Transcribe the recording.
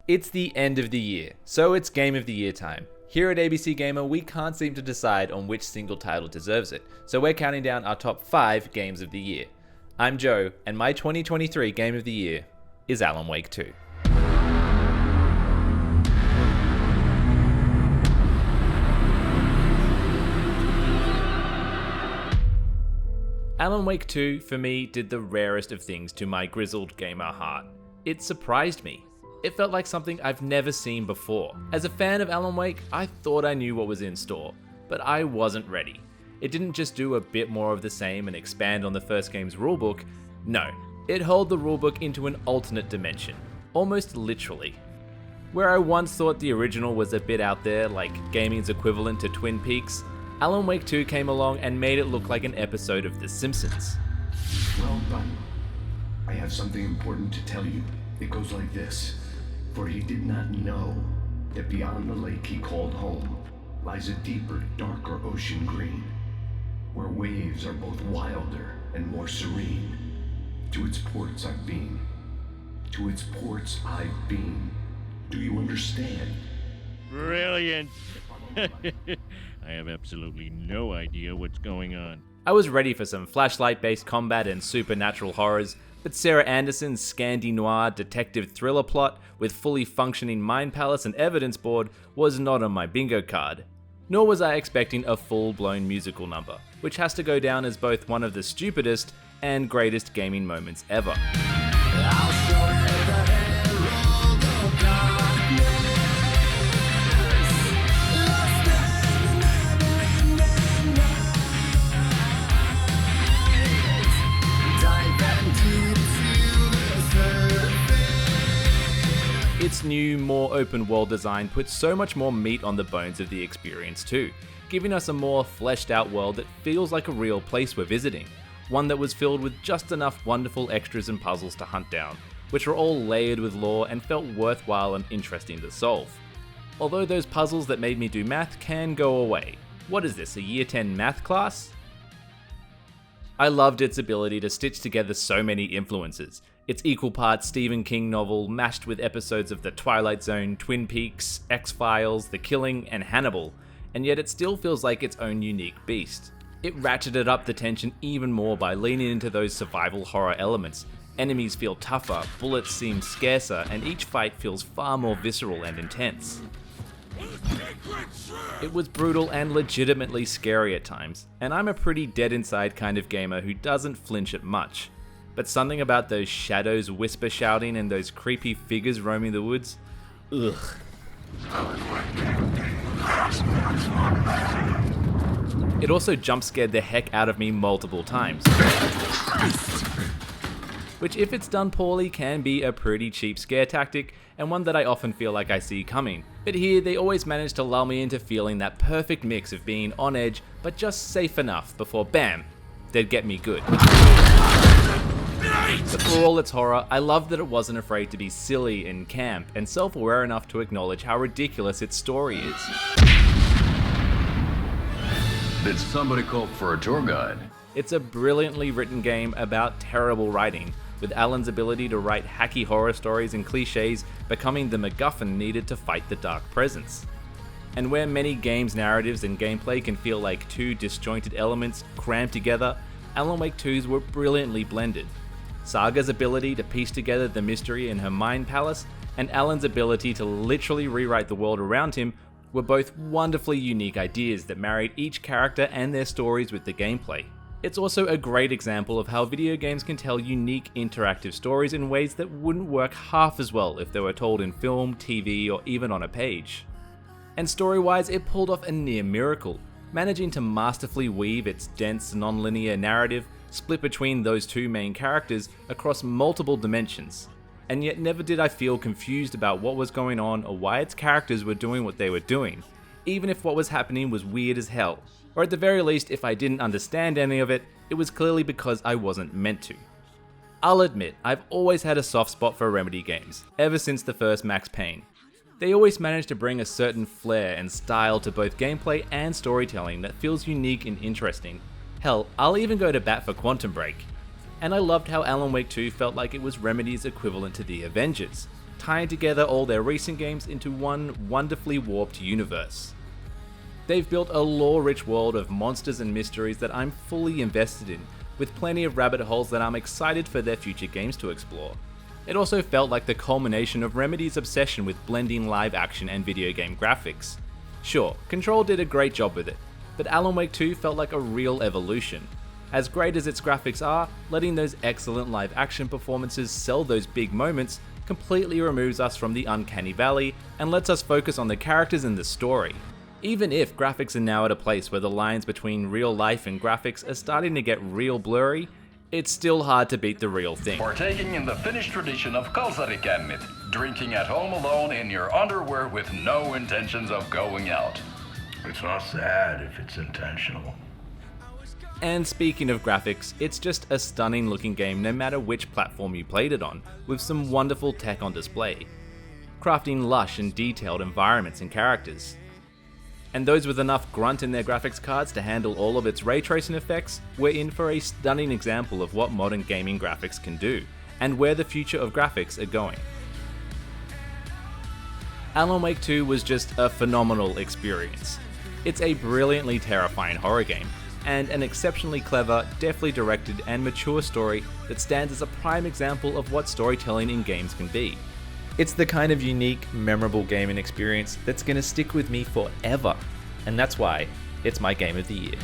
It's the end of the year, so it's Game of the Year time. Here at ABC Gamer, we can't seem to decide on which single title deserves it, so we're counting down our top 5 games of the year. I'm Joe, and my 2023 Game of the Year is Alan Wake 2. Alan Wake 2, for me, did the rarest of things to my grizzled gamer heart. It surprised me. It felt like something I've never seen before. As a fan of Alan Wake, I thought I knew what was in store, but I wasn't ready. It didn't just do a bit more of the same and expand on the first game's rulebook. No, it hurled the rulebook into an alternate dimension, almost literally. Where I once thought the original was a bit out there, like gaming's equivalent to Twin Peaks, Alan Wake 2 came along and made it look like an episode of The Simpsons. Well done. I have something important to tell you. It goes like this. For he did not know that beyond the lake he called home lies a deeper, darker ocean green, where waves are both wilder and more serene. To its ports I've been. To its ports I've been. Do you understand? Brilliant! I have absolutely no idea what's going on. I was ready for some flashlight-based combat and supernatural horrors, but Sarah Anderson's Scandi noir detective thriller plot with fully functioning mind palace and evidence board was not on my bingo card. Nor was I expecting a full-blown musical number, which has to go down as both one of the stupidest and greatest gaming moments ever. Its new, more open world design puts so much more meat on the bones of the experience too, giving us a more fleshed out world that feels like a real place we're visiting, one that was filled with just enough wonderful extras and puzzles to hunt down, which were all layered with lore and felt worthwhile and interesting to solve. Although those puzzles that made me do math can go away. What is this, a year 10 math class? I loved its ability to stitch together so many influences. Its equal parts Stephen King novel mashed with episodes of The Twilight Zone, Twin Peaks, X-Files, The Killing, and Hannibal, and yet it still feels like its own unique beast. It ratcheted up the tension even more by leaning into those survival horror elements. Enemies feel tougher, bullets seem scarcer, and each fight feels far more visceral and intense. It was brutal and legitimately scary at times, and I'm a pretty dead inside kind of gamer who doesn't flinch at much. But something about those shadows whisper shouting and those creepy figures roaming the woods, ugh. It also jump scared the heck out of me multiple times. Which, if it's done poorly, can be a pretty cheap scare tactic, and one that I often feel like I see coming. But here, they always manage to lull me into feeling that perfect mix of being on edge, but just safe enough before bam, they'd get me good. But for all its horror, I loved that it wasn't afraid to be silly and camp, and self-aware enough to acknowledge how ridiculous its story is. Did somebody call for a tour guide? It's a brilliantly written game about terrible writing, with Alan's ability to write hacky horror stories and cliches becoming the MacGuffin needed to fight the dark presence. And where many games' narratives and gameplay can feel like two disjointed elements crammed together, Alan Wake 2's were brilliantly blended. Saga's ability to piece together the mystery in her mind palace, and Alan's ability to literally rewrite the world around him were both wonderfully unique ideas that married each character and their stories with the gameplay. It's also a great example of how video games can tell unique interactive stories in ways that wouldn't work half as well if they were told in film, TV, or even on a page. And story-wise, it pulled off a near miracle, managing to masterfully weave its dense, non-linear narrative split between those two main characters across multiple dimensions. And yet never did I feel confused about what was going on or why its characters were doing what they were doing, even if what was happening was weird as hell. Or at the very least, if I didn't understand any of it, it was clearly because I wasn't meant to. I'll admit, I've always had a soft spot for Remedy games, ever since the first Max Payne. They always manage to bring a certain flair and style to both gameplay and storytelling that feels unique and interesting. Hell, I'll even go to bat for Quantum Break. And I loved how Alan Wake 2 felt like it was Remedy's equivalent to the Avengers. tying together all their recent games into one wonderfully warped universe. They've built a lore-rich world of monsters and mysteries that I'm fully invested in, with plenty of rabbit holes that I'm excited for their future games to explore. It also felt like the culmination of Remedy's obsession with blending live action and video game graphics. Sure, Control did a great job with it, but Alan Wake 2 felt like a real evolution. As great as its graphics are, letting those excellent live action performances sell those big moments completely removes us from the uncanny valley and lets us focus on the characters and the story. Even if graphics are now at a place where the lines between real life and graphics are starting to get real blurry, it's still hard to beat the real thing. Partaking in the Finnish tradition of kalsarikännit, drinking at home alone in your underwear with no intentions of going out. It's not sad if it's intentional. And speaking of graphics, it's just a stunning looking game no matter which platform you played it on, with some wonderful tech on display, crafting lush and detailed environments and characters. And those with enough grunt in their graphics cards to handle all of its ray tracing effects, we're in for a stunning example of what modern gaming graphics can do, and where the future of graphics are going. Alan Wake 2 was just a phenomenal experience. It's a brilliantly terrifying horror game, and an exceptionally clever, deftly directed and mature story that stands as a prime example of what storytelling in games can be. It's the kind of unique, memorable gaming experience that's gonna stick with me forever, and that's why it's my game of the year.